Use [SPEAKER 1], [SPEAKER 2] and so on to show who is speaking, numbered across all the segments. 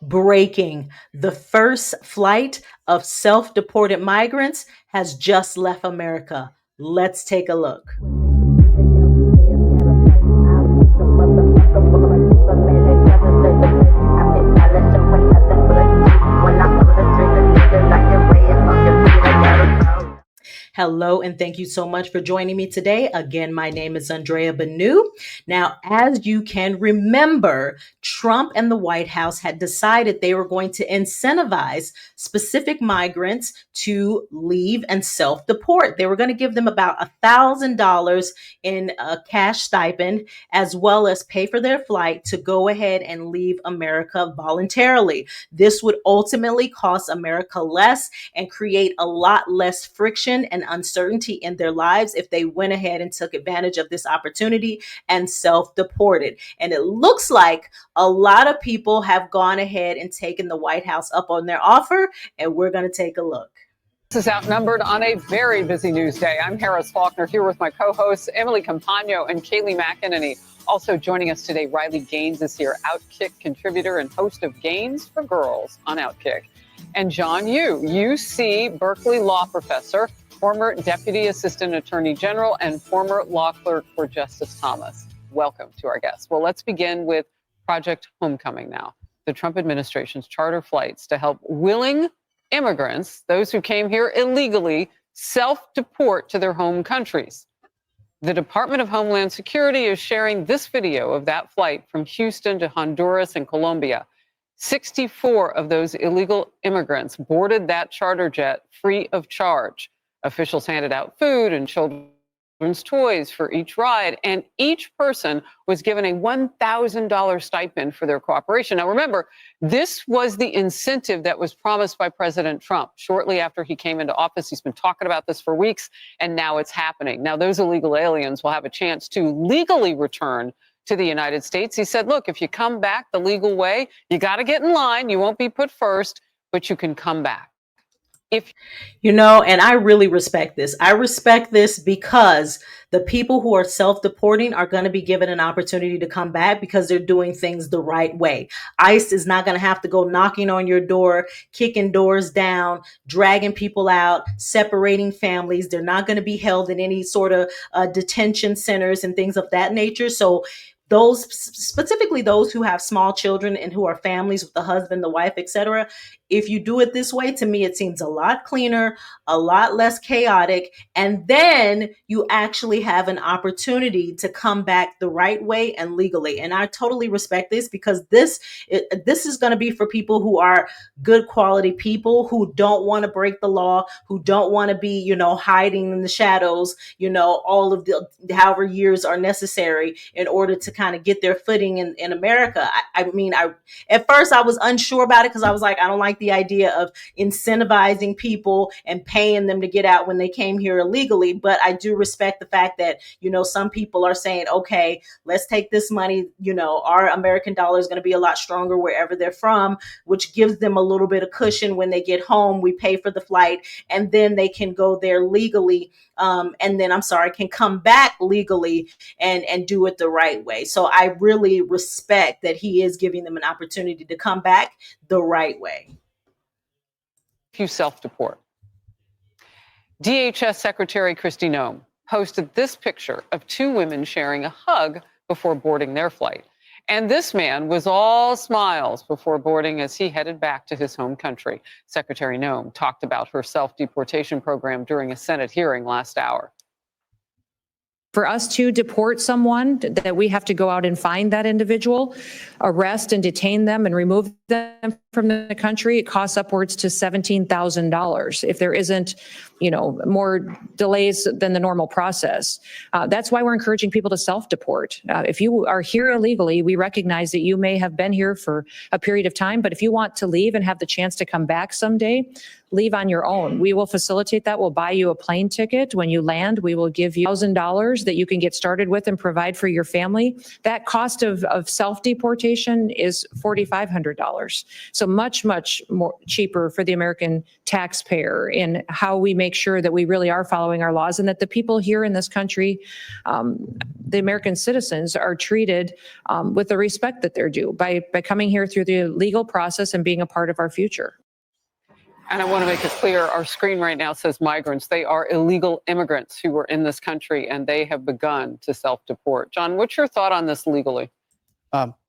[SPEAKER 1] Breaking. The first flight of self-deported migrants has just left America. Let's take a look. Hello, and thank you so much for joining me today. Again, my name is Andrea Banu. Now, as you can remember, Trump and the White House had decided they were going to incentivize specific migrants to leave and self-deport. They were going to give them about $1,000 in a cash stipend, as well as pay for their flight to go ahead and leave America voluntarily. This would ultimately cost America less and create a lot less friction and uncertainty in their lives if they went ahead and took advantage of this opportunity and self-deported. And it looks like a lot of people have gone ahead and taken the White House up on their offer, and we're going to take a look.
[SPEAKER 2] This is Outnumbered on a very busy news day. I'm Harris Faulkner here with my co-hosts Emily Campagno and Kaylee McEnany. Also joining us today, Riley Gaines is here, Outkick contributor and host of Gaines for Girls on Outkick. And John Yoo, UC Berkeley law professor, former Deputy Assistant Attorney General, and former law clerk for Justice Thomas. Welcome to our guests. Well, let's begin with Project Homecoming now. The Trump administration's charter flights to help willing immigrants, those who came here illegally, self-deport to their home countries. The Department of Homeland Security is sharing this video of that flight from Houston to Honduras and Colombia. 64 of those illegal immigrants boarded that charter jet free of charge. Officials handed out food and children's toys for each ride, and each person was given a $1,000 stipend for their cooperation. Now, remember, this was the incentive that was promised by President Trump shortly after he came into office. He's been talking about this for weeks, and now it's happening. Now, those illegal aliens will have a chance to legally return to the United States. He said, look, if you come back the legal way, you got to get in line. You won't be put first, but you can come back.
[SPEAKER 1] And I really respect this. I respect this because the people who are self-deporting are going to be given an opportunity to come back because they're doing things the right way. ICE is not going to have to go knocking on your door, kicking doors down, dragging people out, separating families. They're not going to be held in any sort of detention centers and things of that nature. So those, specifically those who have small children and who are families with the husband, the wife, etc., if you do it this way, to me, it seems a lot cleaner, a lot less chaotic. And then you actually have an opportunity to come back the right way and legally. And I totally respect this because this is going to be for people who are good quality people who don't want to break the law, who don't want to be, hiding in the shadows, all of the however years are necessary in order to kind of get their footing in America. At first I was unsure about it because I was like, I don't like the idea of incentivizing people and paying them to get out when they came here illegally. But I do respect the fact that, some people are saying, okay, let's take this money, our American dollar is going to be a lot stronger wherever they're from, which gives them a little bit of cushion when they get home. We pay for the flight and then they can go there legally. Can come back legally and do it the right way. So I really respect that he is giving them an opportunity to come back the right way.
[SPEAKER 2] If you self-deport. DHS Secretary Kristi Noem posted this picture of two women sharing a hug before boarding their flight. And this man was all smiles before boarding as he headed back to his home country. Secretary Noem talked about her self-deportation program during a Senate hearing last hour.
[SPEAKER 3] For us to deport someone, that we have to go out and find that individual, arrest and detain them and remove them from the country, it costs upwards to $17,000 if there isn't, more delays than the normal process. That's why we're encouraging people to self-deport. If you are here illegally, we recognize that you may have been here for a period of time, but if you want to leave and have the chance to come back someday, leave on your own. We will facilitate that. We'll buy you a plane ticket. When you land, we will give you $1,000 that you can get started with and provide for your family. That cost of self-deportation is $4,500. So much, much more cheaper for the American taxpayer in how we make sure that we really are following our laws and that the people here in this country, the American citizens, are treated with the respect that they're due by coming here through the legal process and being a part of our future.
[SPEAKER 2] And I want to make it clear, our screen right now says migrants. They are illegal immigrants who were in this country, and they have begun to self-deport. John, what's your thought on this legally?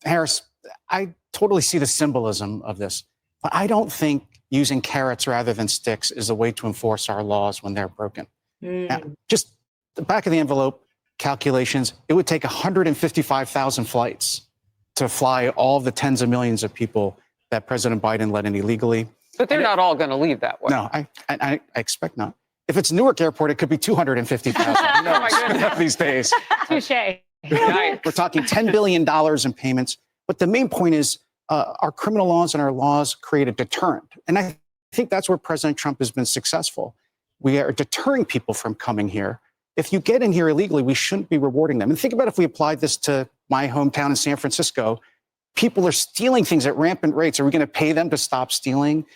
[SPEAKER 4] Harris, I totally see the symbolism of this, but I don't think using carrots rather than sticks is a way to enforce our laws when they're broken. Now, just the back of the envelope calculations, it would take 155,000 flights to fly all the tens of millions of people that President Biden let in illegally.
[SPEAKER 2] But they're not all going to leave that way.
[SPEAKER 4] No, I expect not. If it's Newark Airport, it could be 250,000
[SPEAKER 2] Oh my goodness.
[SPEAKER 4] these days.
[SPEAKER 3] Touche.
[SPEAKER 4] We're talking $10 billion in payments. But the main point is our criminal laws and our laws create a deterrent. And I think that's where President Trump has been successful. We are deterring people from coming here. If you get in here illegally, we shouldn't be rewarding them. And think about if we applied this to my hometown in San Francisco. People are stealing things at rampant rates. Are we going to pay them to stop stealing?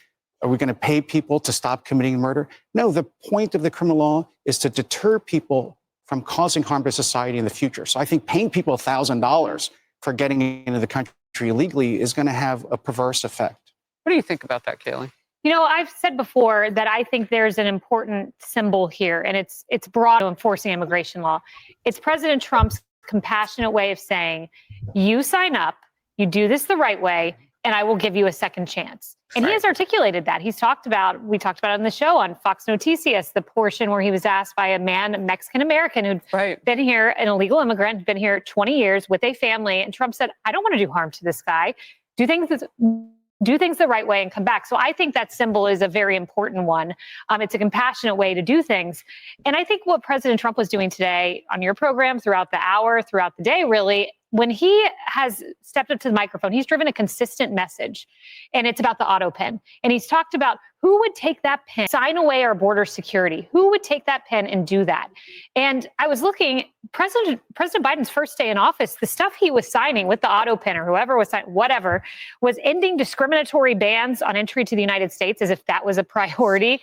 [SPEAKER 4] Are we going to pay people to stop committing murder? No, the point of the criminal law is to deter people from causing harm to society in the future. So I think paying people $1,000 for getting into the country illegally is going to have a perverse effect.
[SPEAKER 2] What do you think about that, Kaylee?
[SPEAKER 5] You know, I've said before that I think there's an important symbol here, and it's broad to enforcing immigration law. It's President Trump's compassionate way of saying, you sign up, you do this the right way, and I will give you a second chance. And he has articulated that. We talked about it on the show on Fox Noticias, the portion where he was asked by a man, a Mexican-American who'd been here, an illegal immigrant, been here 20 years with a family. And Trump said, I don't want to do harm to this guy. Do things the right way and come back. So I think that symbol is a very important one. It's a compassionate way to do things. And I think what President Trump was doing today on your program, throughout the hour, throughout the day, really, when he has stepped up to the microphone, he's driven a consistent message, and it's about the auto pen. And he's talked about who would take that pen, sign away our border security, who would take that pen and do that. And I was looking, President Biden's first day in office, the stuff he was signing with the auto pen or whoever was signing, whatever, was ending discriminatory bans on entry to the United States as if that was a priority,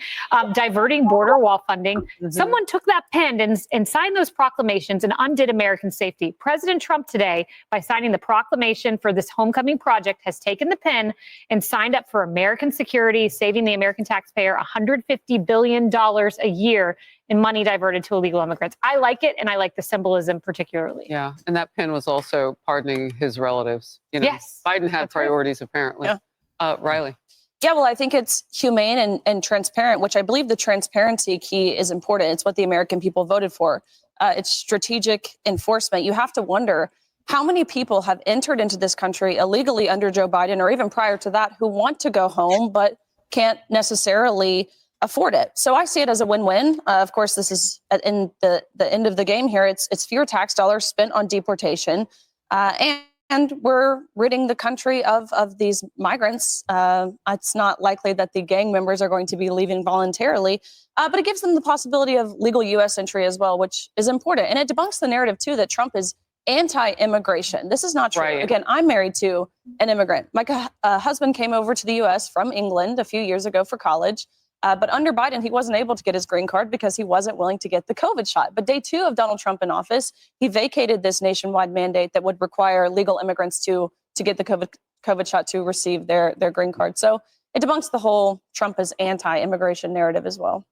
[SPEAKER 5] diverting border wall funding. Someone took that pen and signed those proclamations and undid American safety. President Trump today, by signing the proclamation for this homecoming project, has taken the pen and signed up for American security, saving the American taxpayer $150 billion a year in money diverted to illegal immigrants. I like it, and I like the symbolism particularly.
[SPEAKER 2] Yeah, and that pen was also pardoning his relatives. You know,
[SPEAKER 5] yes.
[SPEAKER 2] Biden had priorities, apparently. Yeah. Riley.
[SPEAKER 6] Yeah, well, I think it's humane and transparent, which I believe the transparency key is important. It's what the American people voted for. It's strategic enforcement. You have to wonder how many people have entered into this country illegally under Joe Biden or even prior to that who want to go home but can't necessarily afford it. So I see it as a win-win. Of course, this is in the end of the game here. It's fewer tax dollars spent on deportation, and we're ridding the country of these migrants. It's not likely that the gang members are going to be leaving voluntarily, but it gives them the possibility of legal U.S. entry as well, which is important. And it debunks the narrative, too, that Trump is anti-immigration. This is not true.
[SPEAKER 2] Right.
[SPEAKER 6] Again, I'm married to an immigrant. My husband came over to the U.S. from England a few years ago for college. But under Biden, he wasn't able to get his green card because he wasn't willing to get the COVID shot. But day 2 of Donald Trump in office, he vacated this nationwide mandate that would require legal immigrants to get the COVID shot to receive their green card. So it debunks the whole Trump is anti-immigration narrative as well.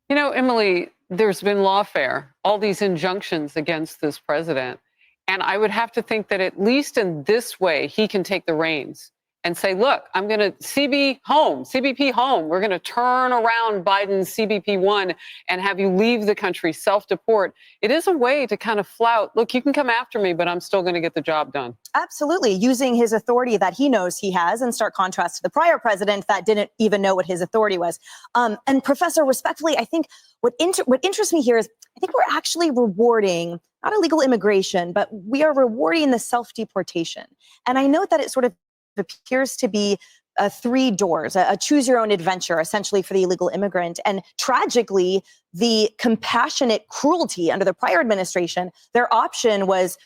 [SPEAKER 2] You know, Emily, there's been lawfare, all these injunctions against this president. And I would have to think that at least in this way, he can take the reins and say, look, I'm going to CBP home. We're going to turn around Biden's CBP 1 and have you leave the country, self-deport. It is a way to kind of flout, look, you can come after me, but I'm still going to get the job done.
[SPEAKER 7] Absolutely. Using his authority that he knows he has, in stark contrast to the prior president that didn't even know what his authority was. And Professor, respectfully, I think what interests me here is I think we're actually rewarding not illegal immigration, but we are rewarding the self-deportation. And I note that it sort of appears to be three doors, a choose your own adventure, essentially for the illegal immigrant. And tragically, the compassionate cruelty under the prior administration, their option was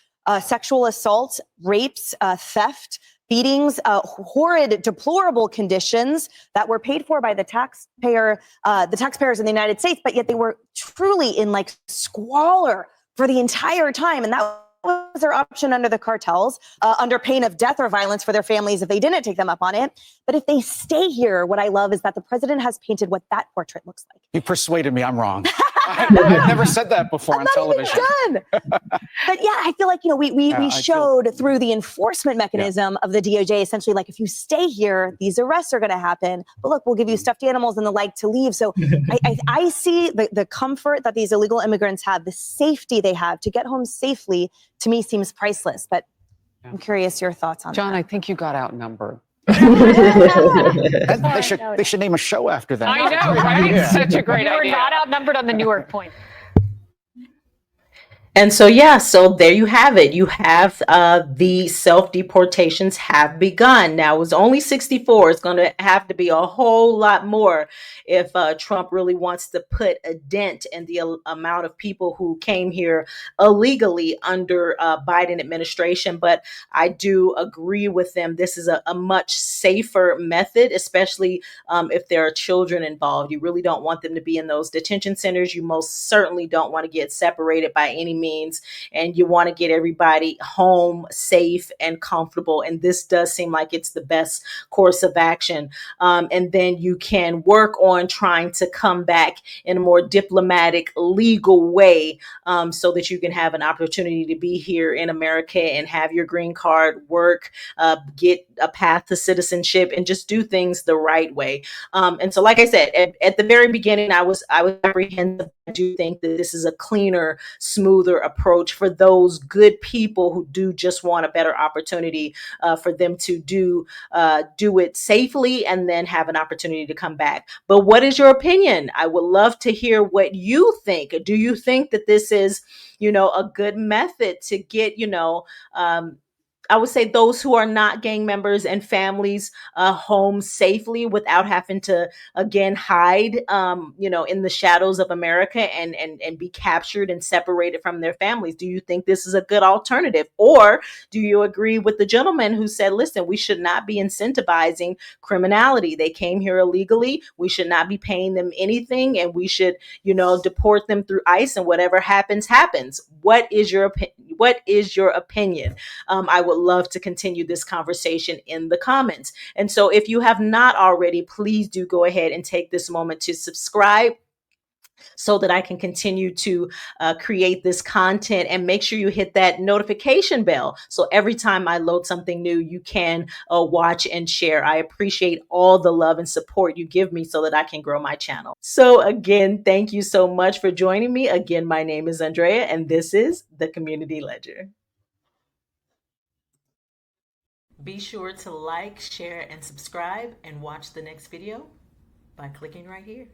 [SPEAKER 7] sexual assault, rapes, theft, beatings, horrid, deplorable conditions that were paid for by the taxpayers in the United States, but yet they were truly in like squalor for the entire time. And that was their option under the cartels, under pain of death or violence for their families if they didn't take them up on it. But if they stay here, what I love is that the president has painted what that portrait looks like.
[SPEAKER 4] You persuaded me. I'm wrong. I've never said that before on television.
[SPEAKER 7] Done. But yeah, I feel like, we showed through the enforcement mechanism of the DOJ, essentially, like, if you stay here, these arrests are going to happen. But look, we'll give you stuffed animals and the like to leave. So I see the comfort that these illegal immigrants have, the safety they have to get home safely, to me seems priceless. But I'm curious your thoughts on
[SPEAKER 2] John,
[SPEAKER 7] that.
[SPEAKER 2] I think you got outnumbered.
[SPEAKER 4] They should name a show after that.
[SPEAKER 2] I know, right? Such a great
[SPEAKER 5] You were
[SPEAKER 2] idea.
[SPEAKER 5] not outnumbered on the Newark point.
[SPEAKER 1] And so, so there you have it. You have the self-deportations have begun. Now, it was only 64. It's going to have to be a whole lot more if Trump really wants to put a dent in the amount of people who came here illegally under Biden administration. But I do agree with them. This is a much safer method, especially if there are children involved. You really don't want them to be in those detention centers. You most certainly don't want to get separated by any means, and you want to get everybody home safe and comfortable. And this does seem like it's the best course of action. And then you can work on trying to come back in a more diplomatic, legal way, so that you can have an opportunity to be here in America and have your green card, work, get a path to citizenship, and just do things the right way. And so, like I said, at the very beginning, I was apprehensive. I do think that this is a cleaner, smoother approach for those good people who do just want a better opportunity for them to do it safely and then have an opportunity to come back. But what is your opinion? I would love to hear what you think. Do you think that this is, a good method to get, I would say those who are not gang members and families home safely without having to again hide, in the shadows of America and be captured and separated from their families? Do you think this is a good alternative, or do you agree with the gentleman who said, "Listen, we should not be incentivizing criminality. They came here illegally. We should not be paying them anything, and we should, deport them through ICE, and whatever happens, happens." What is your opinion? I would love to continue this conversation in the comments. And so if you have not already, please do go ahead and take this moment to subscribe so that I can continue to create this content, and make sure you hit that notification bell. So every time I load something new, you can watch and share. I appreciate all the love and support you give me so that I can grow my channel. So again, thank you so much for joining me. Again, my name is Andrea, and this is The Community Ledger. Be sure to like, share, and subscribe, and watch the next video by clicking right here.